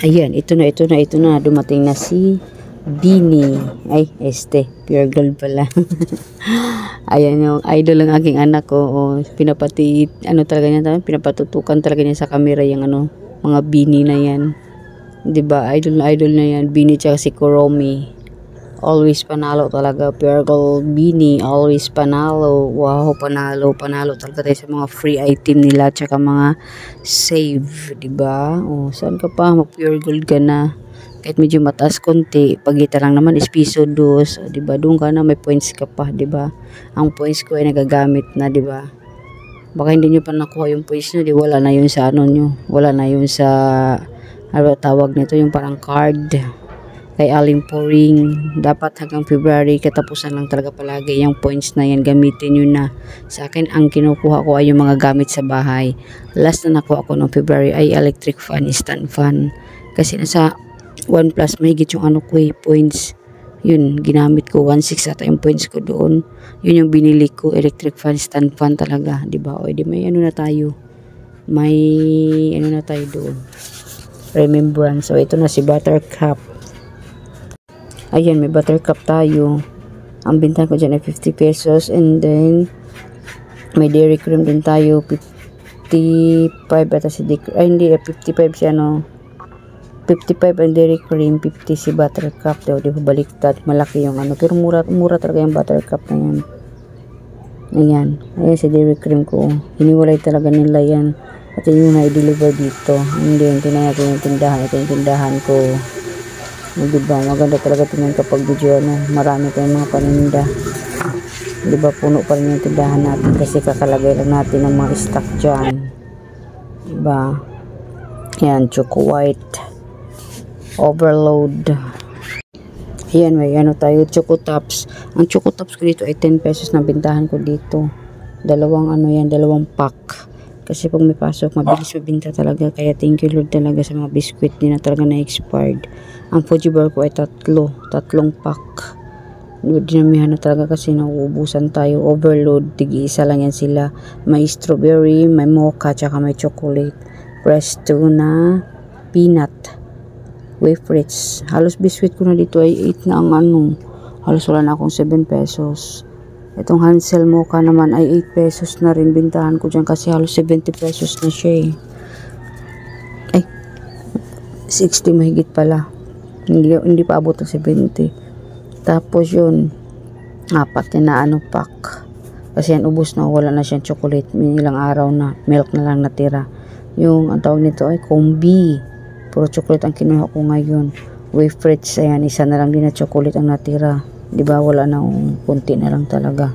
Ayan, ito na. Dumating na si Bini. Ay, pure gold pala. Ayan yung idol ng aking anak ko. Talaga niya, pinapatutukan talaga niya sa camera yung mga Bini na yan. 'Di ba? Idol na yan. Bini tsaka si Kuromi. Always panalo talaga. Pure gold Bini, always panalo. Wow, panalo talaga tayo sa mga free item nila tsaka mga save, 'di ba? Saan ka pa? Mag pure gold ka na. Kahit medyo mataas konti, pagita lang naman is piso dos, 'di ba? Doon ka na may points ka pa, 'di ba? Ang points ko ay nagagamit na, 'di ba? Baka hindi niyo pa nakuha yung points niyo, wala na yun sa niyo. Wala na yun sa tawag nito, yung parang card. Kay Aling Poring, dapat hanggang February katapusan lang talaga palagi yung points na yan, gamitin nyo na. Sa akin ang kinukuha ko ay yung mga gamit sa bahay. Last na nakuha ko noong February ay electric fan, stand fan, kasi nasa 1 plus mahigit yung points. Yun, ginamit ko 1.6 ata yung points ko doon. Yun yung binili ko, electric fan, stand fan talaga, diba? O di may na tayo, may na tayo doon, remembrance. So ito na si Buttercup. Ayan, may Buttercup tayo. Ang bintahan ko dyan ay 50 pesos. And then, may dairy cream din tayo. 55 ata si hindi, 55 si 55 ang dairy cream, 50 si Buttercup. Di ba baliktad? Malaki yung Pero mura talaga yung Buttercup na yan. Ayan. Ayan si dairy cream ko. Hiniwalay talaga nila yan. At yun na i-deliver dito. Hindi, tinaya ko yung tindahan. Ito yung tindahan ko. Diba, maganda talaga tingnan kapag video marami tayong mga paninda. Diba, puno pa rin yung tindahan natin kasi kakalagay lang natin ng mga stock dyan. Diba, yan, Choco White Overload. Ayan, may tayo, Choco Tops. Ang Choco Tops ko dito ay 10 pesos na bintahan ko dito. Dalawang pack. Kasi pag may pasok, mabilis mabinta talaga. Kaya thank you Lord talaga sa mga biskwit. Di na talaga na-expired. Ang Fuji Bar ko ay tatlong pack. Dinamihan na talaga kasi nauubusan tayo. Overload, tigi-isa lang yan sila. May strawberry, may mocha, tsaka may chocolate. Presto na peanut wafers. Halos biskwit ko na dito ay 8 na ang halos wala na akong 7 pesos. Itong Hansel Mocha naman ay 8 pesos na rin bintahan ko dyan kasi halos 70 pesos na siya eh. Ay, 60 mahigit pala. Hindi pa abot ng 70. Tapos yun, apat na pack. Kasi yan ubos na, wala na siyang chocolate. May ilang araw na, milk na lang natira. Yung, ang tawag nito ay Combi. Puro chocolate ang kinuha ko ngayon. Wafers, ayan, isa na lang din na chocolate ang natira. Diba, wala na, kunti na lang talaga.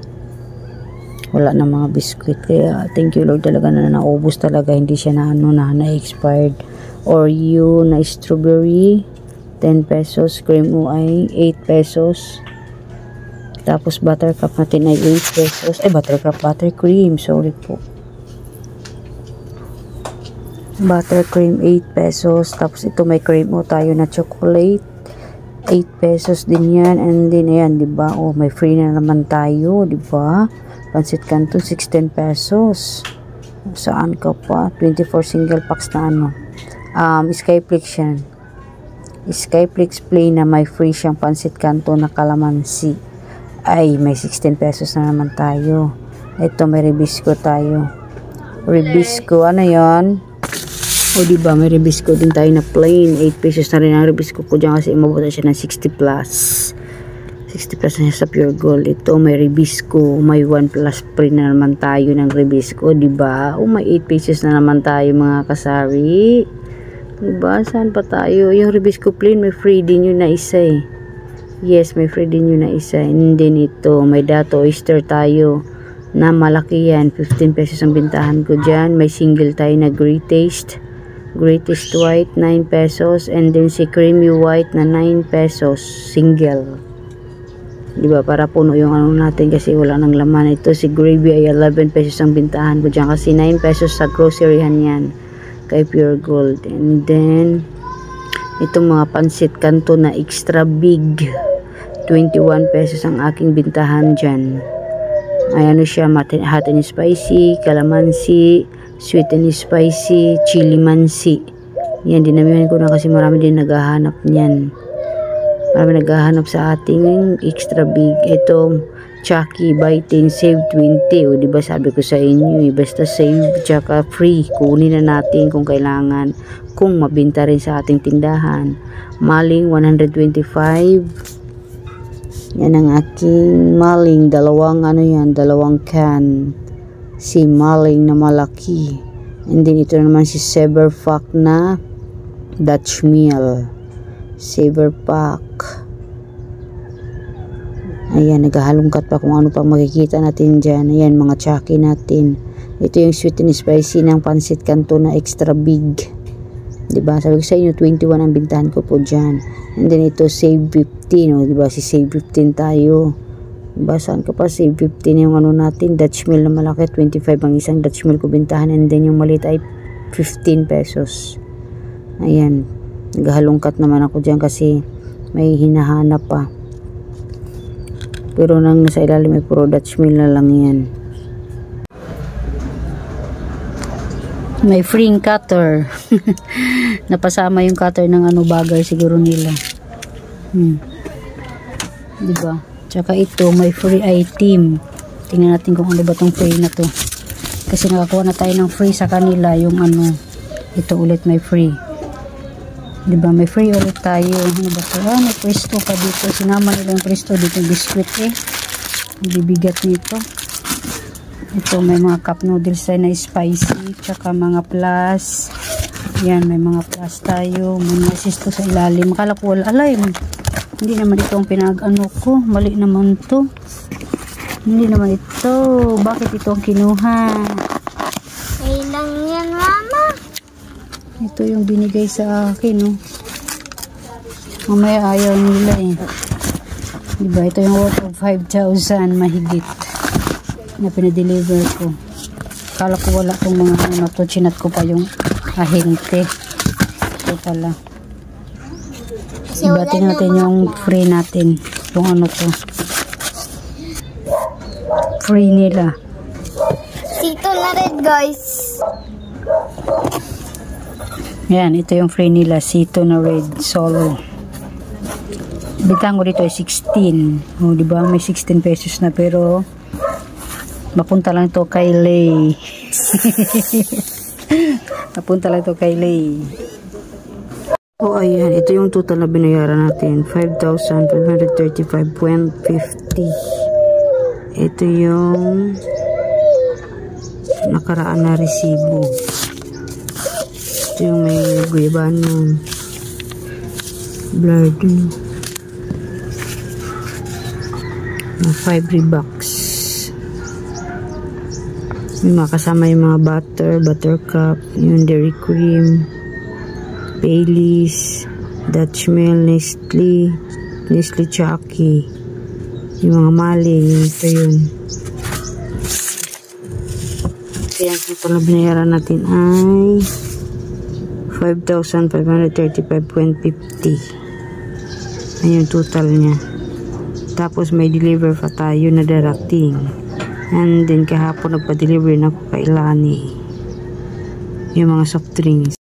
Wala na mga biskuit. Kaya, thank you Lord talaga na naubos talaga. Hindi siya na-expired. Oreo na strawberry, 10 pesos. Cream o ay 8 pesos. Tapos, Buttercup natin ay 8 pesos. Buttercream, sorry po. Buttercream, 8 pesos. Tapos, ito may cream o tayo na chocolate. 8 pesos din yan. And then, ayan, diba? May free na naman tayo, diba? Pansit Canton, 16 pesos. Saan ka pa? 24 single packs na Skyflix yan. Skyflix plain na may free siyang Pansit Canton na kalamansi. Ay, may 16 pesos na naman tayo. Ito, may Ribisco tayo. Ribisco, ano yan? Diba, may Ribisco din tayo na plain. 8 pesos na rin ang Ribisco ko dyan kasi umabot na siya ng 60 plus. 60 plus na siya sa Pure Gold. Ito, may Ribisco. May 1 plus free na naman tayo ng Ribisco. Diba? May 8 pesos na naman tayo mga kasari. Diba? Saan pa tayo? Yung Ribisco plain, may free din yun na isa eh. Yes, may free din yun na isa. And then ito, may Dato Oyster tayo na malaki yan. 15 pesos ang bintahan ko dyan. May single tayo na Greatest White, 9 pesos. And then si Creamy White na 9 pesos. Single. Diba? Para puno yung natin kasi wala nang laman. Ito si Gravy ay 11 pesos ang bintahan ko dyan. Kasi 9 pesos sa groceryhan yan. Kay Pure Gold. And then, itong mga Pansit Canton na extra big. 21 pesos ang aking bintahan dyan. Ay siya, hot and spicy, calamansi, sweet and spicy, chili mansi. Yan, dinamihan ko na kasi marami din naghahanap niyan. Marami naghahanap sa ating extra big. Ito, Chucky, buy 10, save 20. O, diba sabi ko sa inyo, basta save, tsaka free. Kunin na natin kung kailangan. Kung mabinta rin sa ating tindahan. Maling, 125. Yan ang aking maling. Dalawang can. Si maling na malaki. And then, ito naman si Saber Pack na Dutch meal. Saber Pack. Ayan, naghahalongkat pa kung ano pang makikita natin dyan. Ayan, mga Chucky natin. Ito yung sweet and spicy ng Pancit Canton na extra big. Diba? Sabi ko sa inyo, 21 ang bintahan ko po dyan. And then ito, save 15. O, diba? Si save 15 tayo. Diba? Saan ka pa? Save 15 yung ano natin. Dutch meal na malaki. 25 ang isang Dutch meal ko bintahan. And then yung maliit ay 15 pesos. Ayan. Naghahalongkat naman ako dyan kasi may hinahanap pa. Pero nang nasa ilalim ay puro Dutch meal na lang yan. May free cutter. Napasama yung cutter ng ano bagay siguro nila. Diba? Tsaka ito may free item. Tingnan natin kung ano ba tong free na to. Kasi nakakuha na tayo ng free sa kanila. Yung ano. Ito ulit may free. Diba, may free ulit tayo. Ano ba ito? May presto pa dito. Sinama nila yung presto dito. Biscuit eh. Bibigat nito. Ito, may mga cup noodles tayo na spicy. Tsaka mga plus. Yan, may mga plus tayo. May mga sisto sa ilalim. Akala ko wala. Alay, hindi naman ito ang pinag-ano ko. Mali naman to. Hindi naman ito. Bakit ito ang kinuha? Kailang yan, mama. Ito yung binigay sa akin, no? Mamaya ayaw nila eh. Diba? Ito yung worth of 5,000 mahigit na pinadeliver ko. Kala ko wala itong mga ano to. Chinat ko pa yung ahente. Ito pala. Diba? Tingnan natin yung free natin. Itong ano to. Free nila. Sito na red, guys. Yan, ito yung free nila. Sito na red solo. Bitang ko dito ay 16. O, diba? May 16 pesos na pero mapunta lang to kay Lay. Mapunta lang to kay Lay. O, ayan. Ito yung total na binayaran natin. 5,535.50. Ito yung nakaraan na resibo. Ito yung may guyabano. Blurred. Na 5 rebucks. May mga kasama yung mga butter, buttercup, yung dairy cream, Baileys, Dutch meal, Nestle Chucky, yung mga maling, ito yun. Kaya ang total na binayaran natin ay 5,535.50. Ayun yung total niya. Tapos may deliver pa tayo na darating. And then kahapon nagpa-deliver na ako kay Lani. Yung mga soft drinks.